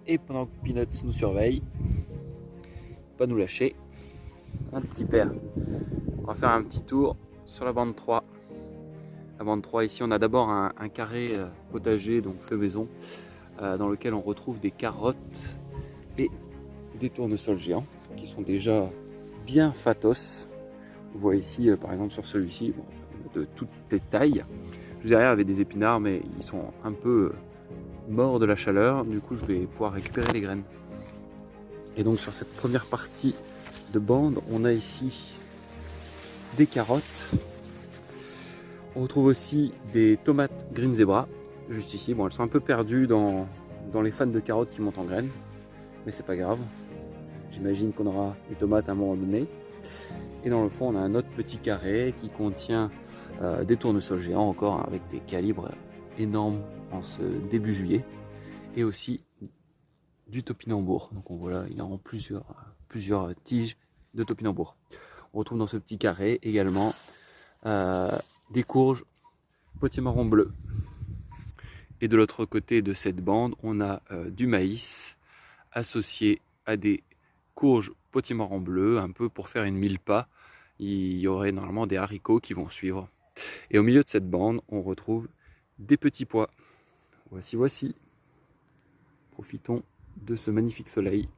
Et pendant que Peanuts nous surveille, pas nous lâcher. Un petit père. On va faire un petit tour sur la bande 3. La bande 3, ici on a d'abord un carré potager, donc floraison, dans lequel on retrouve des carottes et des tournesols géants qui sont déjà bien fatos. Vous voyez ici par exemple sur celui-ci, bon, on a de toutes les tailles. Juste derrière avec des épinards, mais ils sont un peu morts de la chaleur, du coup je vais pouvoir récupérer les graines. Et donc sur cette première partie de bande, on a ici des carottes. On retrouve aussi des tomates Green Zebra, juste ici. Bon, elles sont un peu perdues dans les fans de carottes qui montent en graines, mais c'est pas grave. J'imagine qu'on aura des tomates à un moment donné. Et dans le fond, on a un autre petit carré qui contient des tournesols géants encore, hein, avec des calibres énormes en ce début juillet. Et aussi du topinambour. Donc on voit là, il en a plusieurs tiges de topinambour. On retrouve dans ce petit carré également des courges potimarron bleu. Et de l'autre côté de cette bande, on a du maïs associé à des courges potimarron bleu, un peu pour faire une mille-pas. Il y aurait normalement des haricots qui vont suivre. Et au milieu de cette bande, on retrouve des petits pois. Voici. Profitons de ce magnifique soleil.